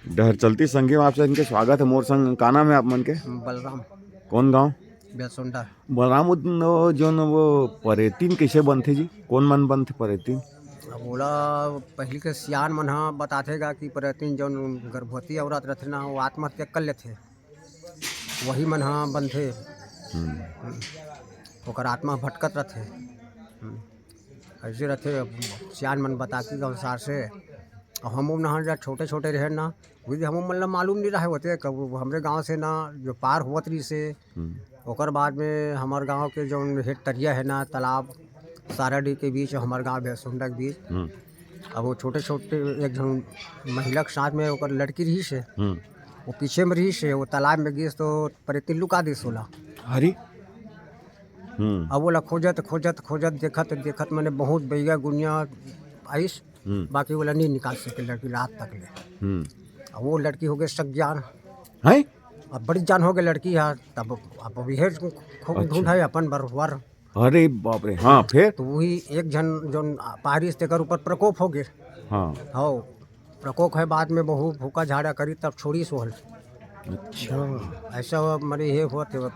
डहर चलती संगी में आपसे इनके स्वागत है। मोर संग का नाम है आप मन के? बलराम कौन गांव? बेलसोंडा। बलराम जो न वो परेतीन कैसे बनथे जी? कौन मन बनथे परेतीन? अब ओला पहले के सियान मन ह बताथेगा कि प्रतिन जौन गर्भवती औरत रहथे ना वो आत्महत्या कर लेथे, वही मन ह बनथे। ओकर आत्मा भटकत रहथे। ऐसे रहथे सियान मन बताती अनुसार से। और हम नहा जब छोटे छोटे रहे ना, वही हम मन ला मालूम नहीं रहे होते कब हमरे गांव से ना जो पार हुआ रही से। ओकर बाद में हमार गांव के जो हेड तरिया है ना, तालाब साराडी के बीच हमार गांव बेलसोंडा के बीच। अब वो छोटे छोटे एक जन महिला के साथ में ओकर लड़की रही से, वो पीछे में रही से, वो तालाब में गिस तो परेती लुका दी सोला। हरी अब वो खोजत खोजत खोजत देखत देखत मैंने बहुत बैगा गुनिया आइस, बाकी वो नहीं निकाल सके लड़की रात तक ले। अब वो लड़की हो गई सज्ञान है। अब बड़ी जान हो गई लड़की है। तब अब यह खूब ढूंढ है अपन बरवर। अरे बाप रे। हाँ फिर? तो वही एक जन जो पहाड़ी से ऊपर प्रकोप हो गए। हाँ हो प्रकोप है, बाद में बहु भूखा झाड़ा करी तब छोड़ी सोहल। अच्छा। ऐसा मरे ये हुआ थे।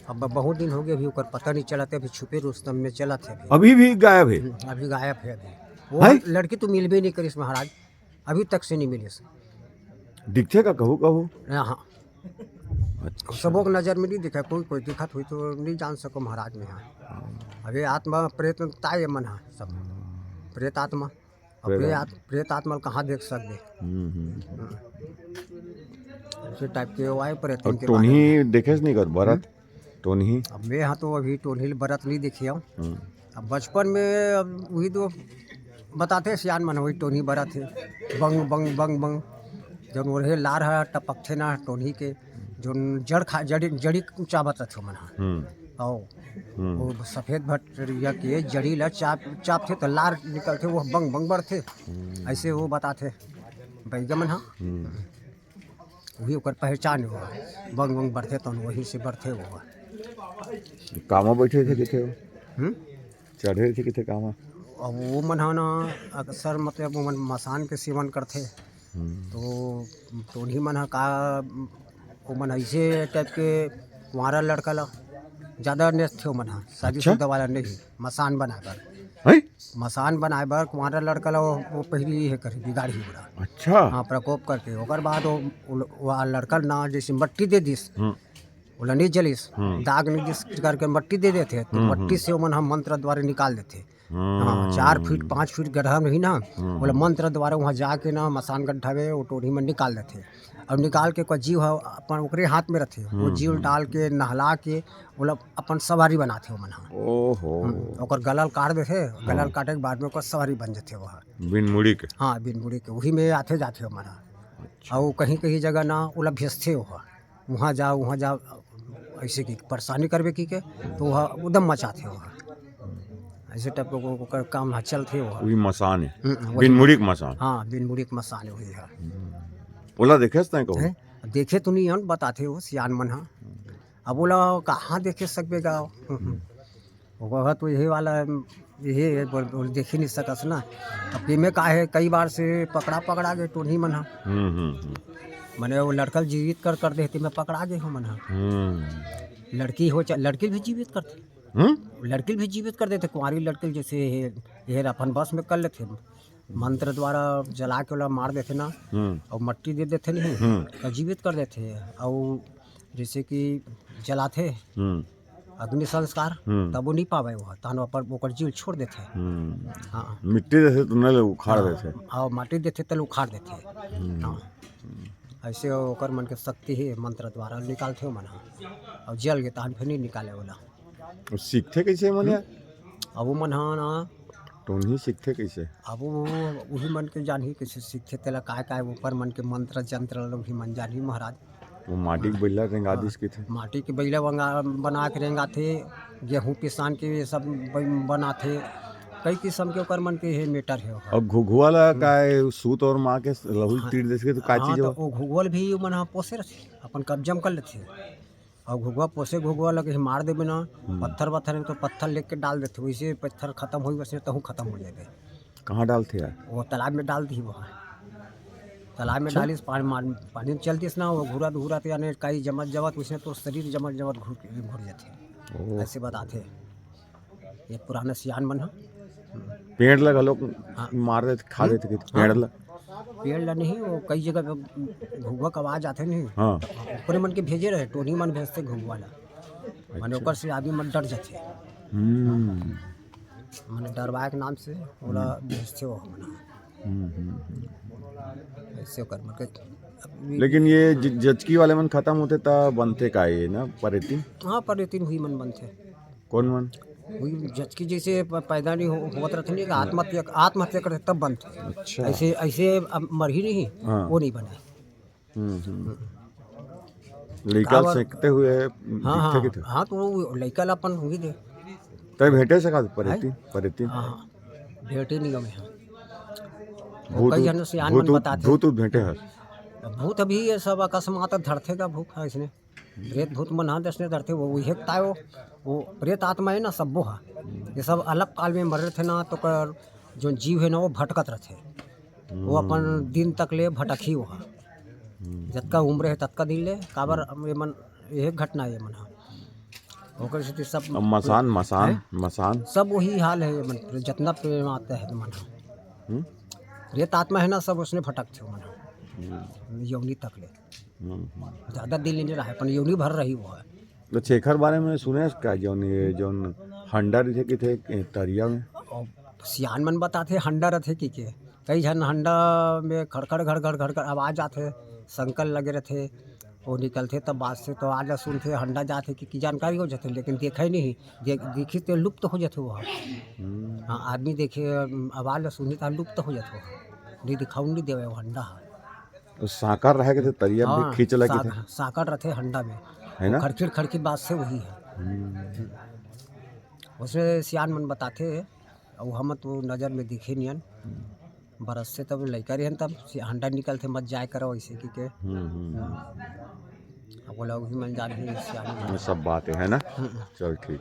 अब बहुत दिन हो गए, अभी ऊपर पता नहीं चला थे, अभी छुपे रुस्तम में चला थे अभी। अभी भी गायब है? अभी गायब है अभी। वो है? लड़की तो मिल भी नहीं करी महाराज, अभी तक से नहीं मिली। दिखते का कहू कहू? हाँ अच्छा। सबों को नजर में नहीं दिखा, कोई कोई दिखत हुई तो नहीं जान सको महाराज में। हाँ अभी आत्मा प्रेत ताय मन है सब, प्रेत आत्मा। अब प्रेत आत्मा कहाँ देख सकते? ऐसे टाइप के वो आए प्रेत और के बारे टोनी में। देखे नहीं कर भरत? टोनी अब मैं हाँ तो अभी टोनी बरत नहीं देखी हूँ। अब बचपन में अब वही तो बताते सियान मन, वही टोनी बरत है। बंग बंग बंग बंग जब वो लार है टपक थे ना टोनी के, जो जड़ खा जड़ी जड़ी चाबत रहे मन। और वो सफ़ेद भटरिया के जड़ी ला चाप चाप थे तो लार निकलते, वो बंग बंग बढ़ते। ऐसे वो बताते बैगा मन। हाँ वही ओकर पहचान हुआ, बंग बंग बढ़ते तो वहीं से बढ़ते वो। कामा बैठे थे किथे? चढ़े थे किथे कामा? अब वो मन है ना अक्सर मतलब वो मन मसान के सेवन करते। तो टोनी मन है का वो मन ऐसे टाइप के कुंवारा लड़का ला ज़्यादा नेस्त थे। वो मन है शादीशुदा वाला नहीं, मसान बनाए बर। मसान बनाए बर कुंवारा लड़का ला वो पहली है करी बिगाड़ी बड़ा। अच्छा। हाँ प्रकोप करके ओकर बाद वो लड़का ना जैसे मट्टी दे दिस, बोला नहीं जलिस, दाग नहीं दिस करके मट्टी दे देते, तो मट्टी से वो मन हम मंत्र द्वारा निकाल देते। हाँ 4 फीट 5 फीट गड्ढा नहीं ना, बोला मंत्र द्वारा वहाँ जाके ना मसान गड्ढा में वो टोनी में निकाल देते। और निकाल के कोई जीव अपन ओकरे हाथ में रहते, वो जीव डाल के नहला के बोला अपन सवारी बनाते हो मन। ओहो। ओकर गलल काट देते, गलल काटे के बाद में ओकर सवारी बन जाते वहाँ बिन मुड़ी के। हाँ बिन मुड़ी के, वही में आते जाते हो मन। और कहीं कहीं जगह ना ओला भेजते वहाँ जाओ ऐसे की परेशानी करबे की के, तो वह उदम मचाते हो। ऐसे टाइप का काम चलते हो। वही मसान है, बिन मुड़ी के मसान। हाँ बिन मुड़ी के मसान हुई है। बोला देखे नहीं कहू? देखे तो नहीं हन, बताते हो सियान मन। हाँ अब बोला कहाँ देखे सकबे गाँव, वह तो यही वाला यही देख ही नहीं सकस ना। अब में का है कई बार से पकड़ा गए टोनी मन। मैंने वो लड़कल जीवित कर देते, मैं पकड़ा गए हूँ मन। लड़की हो लड़की भी जीवित करते, लड़की भी जीवित कर देते। कुंवारी लड़की जैसे ये अपन बस में कर लेते, मंत्र द्वारा जला के वाला मार देते ना, और मट्टी दे देते नहीं तो जीवित कर देते। और जैसे कि जलाते अग्नि संस्कार, तब वो नहीं पावे वो तहन पर ओकर जीव छोड़ देते। हाँ मिट्टी देते तो न उखाड़ देते, और माटी देते तो उखाड़ देते। हाँ ऐसे ओकर मन के शक्ति ही मंत्र द्वारा निकालते हो मन। और जल के तहन फिर नहीं निकाले वाला। सीखते कैसे मने? अब वो मन हाँ ना टोनी सीखते कैसे? अब वो वही मन के जान ही कैसे सीखते तेला काय ऊपर मन के मंत्र जंत्र लोग ही मन जान ही महाराज। वो माटी के बैला रेंगा दिस के थे, माटी के बैला बना के रेंगा थे, गेहूँ पिसान के सब बना थे, कई किस्म के ओकर मन के है मीटर है। अब घुघुआ ला काय सूत और माँ के लहुल तीर देस के तो का चीज हो? वो घुघुआ भी मन पोसे रहे अपन कब्जम कर लेते। और घुघुआ पोसे घुघुआ लगे मार देवे ना, पत्थर वत्थर तो पत्थर लेके डाल देते, वैसे पत्थर खत्म हो वैसे तहु खत्म हो जाएगा। कहाँ डालते यार? वो तालाब में डाल दी वहाँ। तालाब में डालिस पानी में चलतीस ना वो घूरत घूरत यानी कई जमत जमत उसने तो शरीर जमत जमत घूर जाते, ऐसे बताते। ये पुराना सियान मन है। पेड़ लगा लोग हाँ। मार देते खा देते कि पेड़ लग। पेड़ ला नहीं, वो कई जगह पे घुघुआ का आवाज आते नहीं, हाँ ऊपर मन के भेजे रहे, टोनी मन भेजते घुघुआ ला, मैंने ओकर से आदमी मन डर जाते, मैंने डरवाए के नाम से बोला भेजते हो ऐसे ओकर मन के। लेकिन ये जचकी वाले मन खत्म होते तब बनते का ये ना परेतीन। हाँ पर तीन हुई मन बनते, कौन मन? हुई जचकी जैसे पैदा नहीं होत रहते नहीं, आत्महत्या करते तब बनते। अच्छा। ऐसे ऐसे अब मर ही नहीं, हाँ। वो नहीं बने। लड़का काबर- सेकते हुए हाँ दिखते कि थे। हाँ तो वो लड़का ला अपन हुई दे। तब भेटे सका परेतीन हाँ हाँ भेटे नहीं हमें। भूत कई जन से आन मन बताते भूत भेटे हर। भूत अभी ये सब अकस्मात धरते का भूत है इसने, प्रेत भूत मन हाँ दसने धरते वो वही एकता है, वो प्रेत आत्मा है ना सब वो है। ये सब अलग काल में मर रहे थे ना, तो कर जो जीव है ना वो भटकत रहते, वो अपन दिन तक ले भटक ही हुआ, जतका उम्र है ततका दिन ले काबर ये मन ये घटना ये मन ओकर से सब अब मसान सब वही हाल है ये मन, जितना प्रेम आता है मन प्रेत आत्मा है ना सब उसने भटक थे मन यौनी तक ले, ज़्यादा दिल नहीं रहा है, पर यौनी भर रही वो है। तो शेखर बारे में सुने का जौन हंडा रहे कि थे तरिया में और सियान मन बताते हंडा रहते कि के कई जन हंडा में खड़खड़ घर घर घर घर आवाज आते, संकल लगे रहते, वो निकलते तब बात से तो आज सुनते हंडा जाते कि जानकारी हो जाते, लेकिन देखा ही नहीं, देखी तो लुप्त हो जाते वो। हाँ आदमी देखे आवाज सुनी तो लुप्त हो जाते वो, नहीं दिखाऊ नहीं देवे वो हंडा तो साकार रहे के थे तरिया में खींच लगे थे साकर रहते हंडा में है ना। खड़खिड़ खड़खिड़ बात से वही है। उसमें सियान मन बताते और हम तो नज़र में दिखे नहीं बरस से तब लड़का रहे तब हंडा निकलते मत जाए करो ऐसे कि के बोला वही मन जान ही सियान सब बातें है ना। चल ठीक।